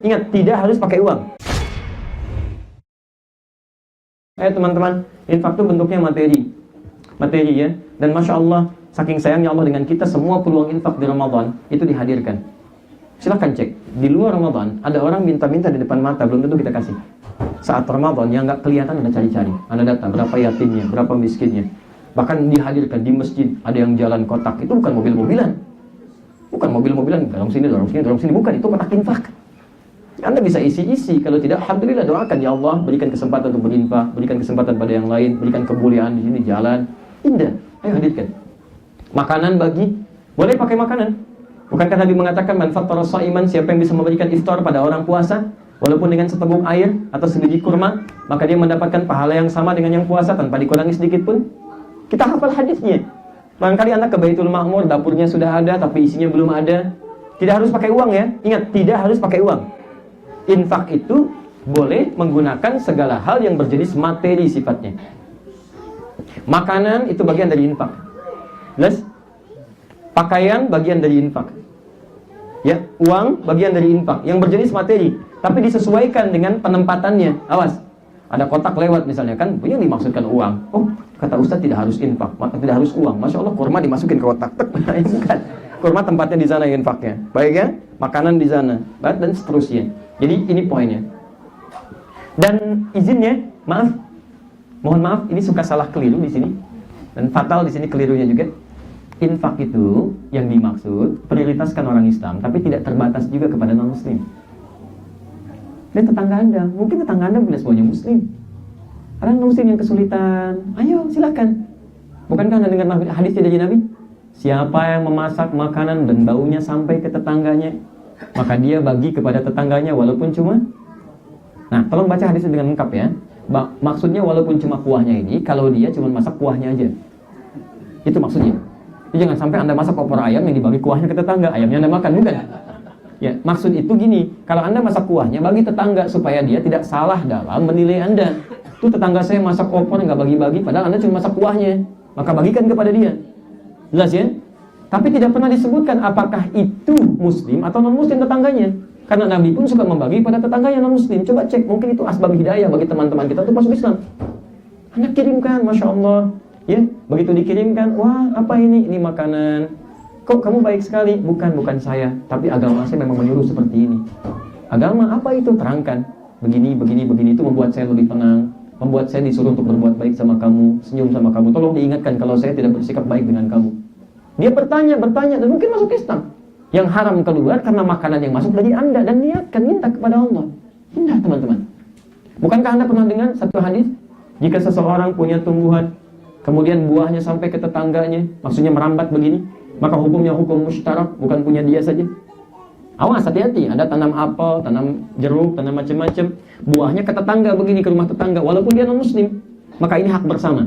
Ingat, tidak harus pakai uang. Teman-teman, infak itu bentuknya materi ya. Dan Masya Allah, saking sayangnya Allah dengan kita, semua peluang infak di Ramadan itu dihadirkan. Silahkan cek, di luar Ramadan ada orang minta-minta di depan mata, belum tentu kita kasih. Saat Ramadan yang nggak kelihatan ada cari-cari, ada data berapa yatimnya, berapa miskinnya. Bahkan dihadirkan di masjid, ada yang jalan kotak, itu bukan mobil-mobilan, dorong sini, bukan, itu kotak infak. Anda bisa isi-isi, kalau tidak, alhamdulillah, doakan, ya Allah, berikan kesempatan untuk berinfak, berikan kesempatan pada yang lain, berikan kemuliaan di sini, jalan, indah, ayo hadirkan. Makanan bagi, boleh pakai makanan. Bukankah Nabi mengatakan, man fattara sha'iman, siapa yang bisa memberikan iftar pada orang puasa, walaupun dengan seteguk air atau sebiji kurma, maka dia mendapatkan pahala yang sama dengan yang puasa tanpa dikurangi sedikit pun. Kita hafal hadisnya. Barangkali Anda ke Baitul Ma'mur, dapurnya sudah ada, tapi isinya belum ada. Tidak harus pakai uang ya, ingat, tidak harus pakai uang. Infak itu boleh menggunakan segala hal yang berjenis materi sifatnya. Makanan itu bagian dari infak. Plus, pakaian bagian dari infak. Ya, uang bagian dari infak yang berjenis materi, tapi disesuaikan dengan penempatannya. Awas, ada kotak lewat misalnya kan, yang dimaksudkan uang. Oh, kata Ustaz tidak harus infak, maka tidak harus uang. Masya Allah, kurma dimasukin ke kotak. Bukan. Kurma tempatnya di sana infaknya. Baik ya, makanan di sana, dan seterusnya. Jadi ini poinnya. Dan izinnya, mohon maaf, ini suka salah keliru di sini, dan fatal di sini kelirunya juga. Infak itu yang dimaksud prioritaskan orang Islam, tapi tidak terbatas juga kepada non Muslim. Dan tetangga Anda, mungkin tetangga Anda punya semuanya Muslim. Orang non Muslim yang kesulitan, ayo silakan. Bukankah Anda dengar hadis dari Nabi? Siapa yang memasak makanan dan baunya sampai ke tetangganya, maka dia bagi kepada tetangganya walaupun cuma. Nah, tolong baca hadisnya dengan lengkap ya. Maksudnya walaupun cuma kuahnya ini, kalau dia cuma masak kuahnya aja. Itu maksudnya. Jadi jangan sampai Anda masak opor ayam yang dibagi kuahnya ke tetangga, ayamnya Anda makan, bukan. Ya, maksud itu gini, kalau Anda masak kuahnya bagi tetangga supaya dia tidak salah dalam menilai Anda. Tuh tetangga saya masak opor nggak bagi-bagi, padahal Anda cuma masak kuahnya, maka bagikan kepada dia. Jelas ya? Tapi tidak pernah disebutkan apakah itu Muslim atau non-Muslim tetangganya. Karena Nabi pun suka membagi pada tetangganya non-Muslim. Coba cek, mungkin itu asbab hidayah bagi teman-teman kita untuk masuk Islam. Anda kirimkan, Masya Allah. Ya, begitu dikirimkan, wah apa ini? Ini makanan. Kok kamu baik sekali? Bukan saya. Tapi agama saya memang menyuruh seperti ini. Agama apa itu? Terangkan. Begini. Itu membuat saya lebih tenang. Membuat saya disuruh untuk berbuat baik sama kamu, senyum sama kamu. Tolong diingatkan kalau saya tidak bersikap baik dengan kamu. Dia bertanya, dan mungkin masuk Islam. Yang haram keluar karena makanan yang masuk dari Anda. Dan niatkan, minta kepada Allah. Indah teman-teman. Bukankah Anda pernah dengar satu hadis? Jika seseorang punya tumbuhan, kemudian buahnya sampai ke tetangganya, maksudnya merambat begini, maka hukumnya hukum mustarak, bukan punya dia saja. Awas, hati-hati. Anda tanam apel, tanam jeruk, tanam macam-macam, buahnya ke tetangga begini, ke rumah tetangga, walaupun dia non-Muslim, maka ini hak bersama.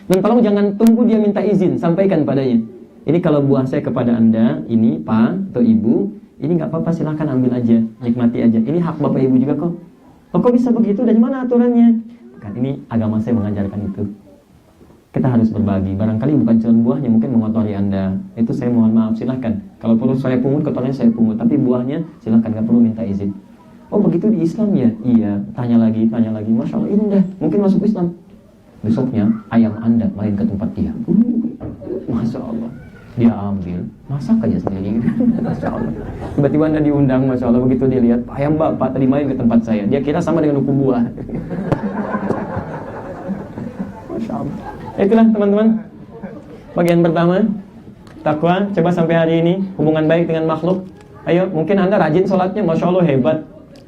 Dan tolong jangan tunggu dia minta izin, sampaikan padanya. Ini kalau buah saya kepada Anda, ini Pak atau Ibu, ini nggak apa-apa, silahkan ambil aja, nikmati aja. Ini hak Bapak Ibu juga kok. Kok bisa begitu? Dari mana aturannya? Kan ini agama saya mengajarkan itu. Kita harus berbagi. Barangkali bukan cuma buahnya, mungkin mengotori Anda. Itu saya mohon maaf, silahkan. Kalau perlu saya pungut, kotornya saya pungut. Tapi buahnya silahkan, nggak perlu minta izin. Oh begitu di Islam ya? Iya. Tanya lagi. Masya Allah, indah. Mungkin masuk Islam. Besoknya ayam Anda main ke tempat dia. Masya Allah. Dia ambil, masak aja sendiri. Masya Allah. Tiba-tiba Anda diundang, Masya Allah. Begitu dia lihat, ayam Bapak tadi main ke tempat saya. Dia kira sama dengan hukum buah. Masya Allah. Itulah teman-teman, bagian pertama, takwa. Coba sampai hari ini hubungan baik dengan makhluk. Ayo, mungkin Anda rajin sholatnya, Masya Allah,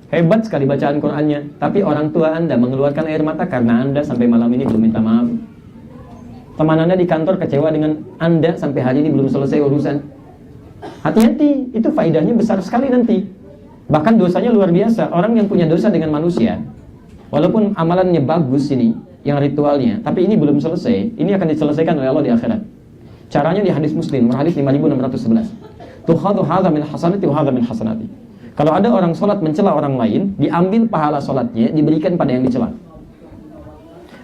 hebat sekali bacaan Qur'annya. Tapi orang tua Anda mengeluarkan air mata karena Anda sampai malam ini belum minta maaf. Teman Anda di kantor kecewa dengan Anda sampai hari ini belum selesai urusan. Hati-hati, itu faedahnya besar sekali nanti. Bahkan dosanya luar biasa. Orang yang punya dosa dengan manusia, walaupun amalannya bagus ini, yang ritualnya, tapi ini belum selesai, ini akan diselesaikan oleh Allah di akhirat. Caranya di hadis Muslim, hadis 5611. Tukhadhu hadza min hasanati wa hadza min hasanati. Kalau ada orang sholat mencela orang lain, diambil pahala sholatnya, diberikan pada yang dicela.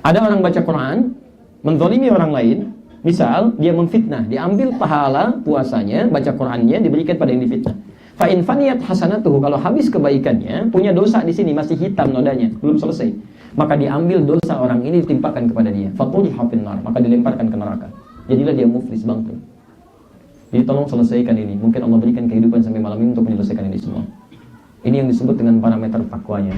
Ada orang baca Quran, menzalimi orang lain, misal dia memfitnah, diambil pahala puasanya, baca Qurannya, diberikan pada yang difitnah. Fa in faniyat hasanatuhu, kalau habis kebaikannya, punya dosa di sini masih hitam nodanya, belum selesai, maka diambil dosa orang ini ditimpakan kepada dia. Fatuliha finnar, maka dilemparkan ke neraka. Jadilah dia muflis, bangkrut. Jadi tolong selesaikan ini. Mungkin Allah berikan kehidupan sampai malam ini untuk menyelesaikan ini semua. Ini yang disebut dengan parameter takwanya.